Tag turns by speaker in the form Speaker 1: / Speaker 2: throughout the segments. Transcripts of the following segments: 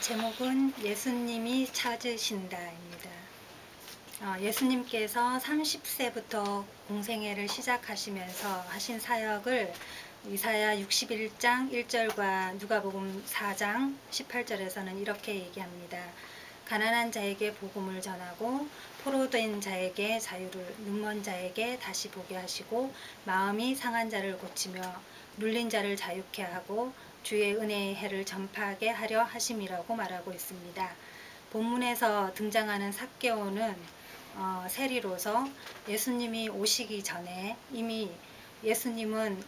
Speaker 1: 제목은 예수님이 찾으신다입니다. 예수님께서 30세부터 공생애를 시작하시면서 하신 사역을 이사야 61장 1절과 누가복음 4장 18절에서는 이렇게 얘기합니다. 가난한 자에게 복음을 전하고 포로된 자에게 자유를, 눈먼 자에게 다시 보게 하시고 마음이 상한 자를 고치며 눌린 자를 자유케 하고 주의 은혜의 해를 전파하게 하려 하심이라고 말하고 있습니다. 본문에서 등장하는 삭개오는 세리로서 예수님이 오시기 전에 이미 예수님은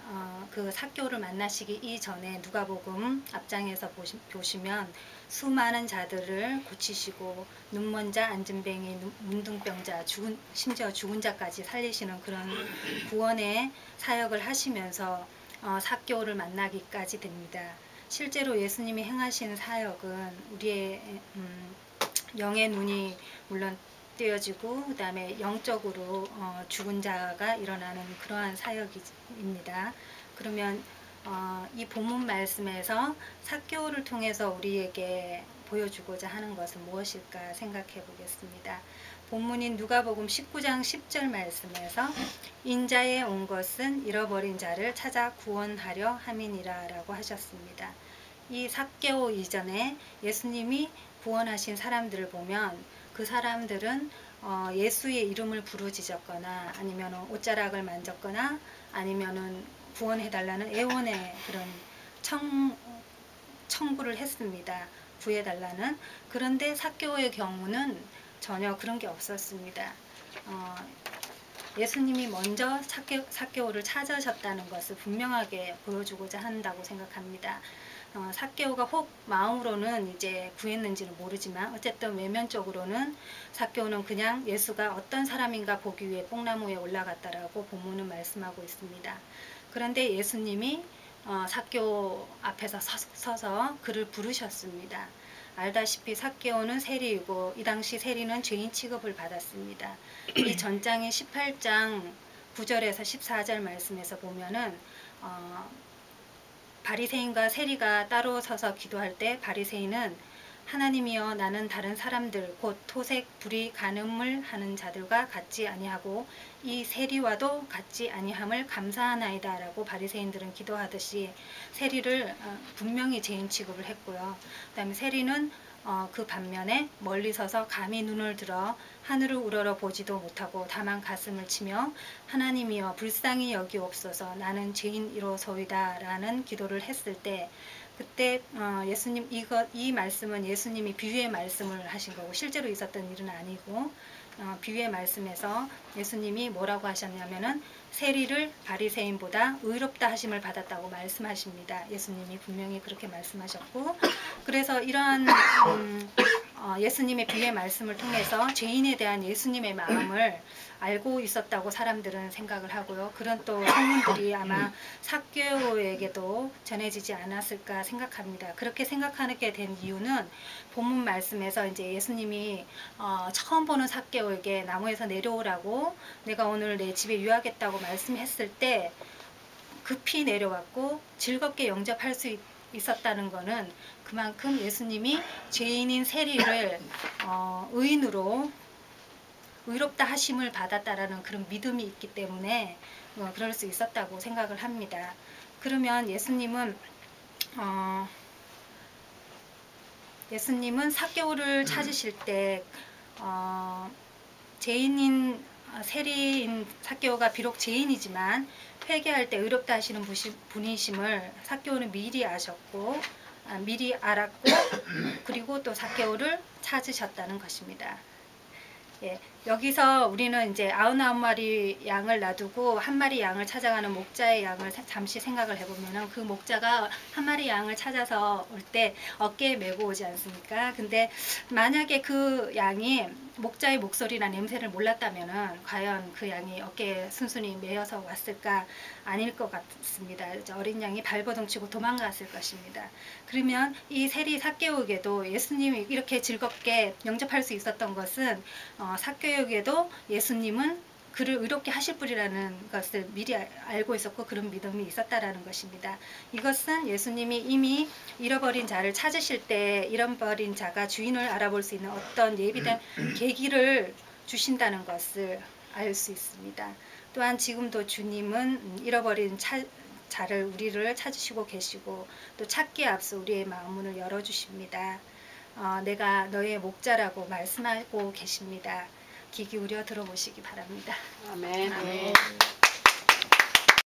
Speaker 1: 그 삭개오를 만나시기 이전에 누가복음 앞장에서 보시면 수많은 자들을 고치시고 눈먼 자, 안진뱅이, 문둥병자, 심지어 죽은 자까지 살리시는 그런 구원의 사역을 하시면서 삭개오를 만나기까지 됩니다. 실제로 예수님이 행하신 사역은 우리의 영의 눈이 물론 띄어지고 그 다음에 영적으로 죽은 자가 일어나는 그러한 사역입니다. 그러면 이 본문 말씀에서 삭개오를 통해서 우리에게 보여주고자 하는 것은 무엇일까 생각해 보겠습니다. 본문인 누가복음 19장 10절 말씀에서 인자에 온 것은 잃어버린 자를 찾아 구원하려 함이니라 라고 하셨습니다. 이 삭개오 이전에 예수님이 구원하신 사람들을 보면 그 사람들은 예수의 이름을 부르짖었거나 아니면 옷자락을 만졌거나 아니면은 구원해달라는 애원의 그런 청구를 했습니다. 구해달라는. 그런데 삭개오의 경우는 전혀 그런 게 없었습니다. 예수님이 먼저 삭개오를 찾으셨다는 것을 분명하게 보여주고자 한다고 생각합니다. 삭개오가 혹 마음으로는 이제 구했는지는 모르지만 어쨌든 외면적으로는 삭개오는 그냥 예수가 어떤 사람인가 보기 위해 뽕나무에 올라갔다라고 본문은 말씀하고 있습니다. 그런데 예수님이 삭개오 앞에서 서서 그를 부르셨습니다. 알다시피 삭개오는 세리이고 이 당시 세리는 죄인 취급을 받았습니다. 이 전장인 18장 9절에서 14절 말씀에서 보면은 바리새인과 세리가 따로 서서 기도할 때 바리새인은 하나님이여 나는 다른 사람들 곧 토색, 불의, 간음을 하는 자들과 같지 아니하고 이 세리와도 같지 아니함을 감사하나이다 라고 바리새인들은 기도하듯이 세리를 분명히 죄인 취급을 했고요. 그 다음에 세리는 그 반면에 멀리 서서 감히 눈을 들어 하늘을 우러러 보지도 못하고 다만 가슴을 치며 하나님이여 불쌍히 여기옵소서 나는 죄인이로소이다 라는 기도를 했을 때 그때 예수님 이 말씀은 예수님이 비유의 말씀을 하신 거고 실제로 있었던 일은 아니고 비유의 말씀에서 예수님이 뭐라고 하셨냐면은 세리를 바리새인보다 의롭다 하심을 받았다고 말씀하십니다. 예수님이 분명히 그렇게 말씀하셨고 그래서 이러한 예수님의 비유의 말씀을 통해서 죄인에 대한 예수님의 마음을 알고 있었다고 사람들은 생각을 하고요. 그런 또 소문들이 아마 삭개오에게도 전해지지 않았을까 생각합니다. 그렇게 생각하게 된 이유는 본문 말씀에서 이제 예수님이 처음 보는 삭개오에게 나무에서 내려오라고 내가 오늘 내 집에 유하겠다고 말씀했을 때 급히 내려왔고 즐겁게 영접할 수 있었다는 것은 그만큼 예수님이 죄인인 세리를 의인으로 의롭다 하심을 받았다라는 그런 믿음이 있기 때문에 그럴 수 있었다고 생각을 합니다. 그러면 예수님은 삭개오를 찾으실 때 죄인인 세리인 삭개오가 비록 죄인이지만 회개할 때 의롭다 하시는 분이심을 삭개오는 미리 아셨고 미리 알았고 그리고 또 삭개오를 찾으셨다는 것입니다. 예, 여기서 우리는 이제 99마리 양을 놔두고 한 마리 양을 찾아가는 목자의 양을 잠시 생각을 해보면은 그 목자가 한 마리 양을 찾아서 올 때 어깨에 메고 오지 않습니까? 근데 만약에 그 양이 목자의 목소리나 냄새를 몰랐다면은 과연 그 양이 어깨에 순순히 메어서 왔을까? 아닐 것 같습니다. 어린 양이 발버둥치고 도망갔을 것입니다. 그러면 이 세리 삭개오에게도 예수님이 이렇게 즐겁게 영접할 수 있었던 것은 삭개오에게도 예수님은 그를 의롭게 하실 분이라는 것을 미리 알고 있었고 그런 믿음이 있었다라는 것입니다. 이것은 예수님이 이미 잃어버린 자를 찾으실 때 잃어버린 자가 주인을 알아볼 수 있는 어떤 예비된 계기를 주신다는 것을 알 수 있습니다. 또한 지금도 주님은 잃어버린 자를 우리를 찾으시고 계시고 또 찾기에 앞서 우리의 마음 문을 열어주십니다. 내가 너의 목자라고 말씀하고 계십니다. 귀 기울여 들어보시기 바랍니다.
Speaker 2: 아멘.
Speaker 3: 아멘.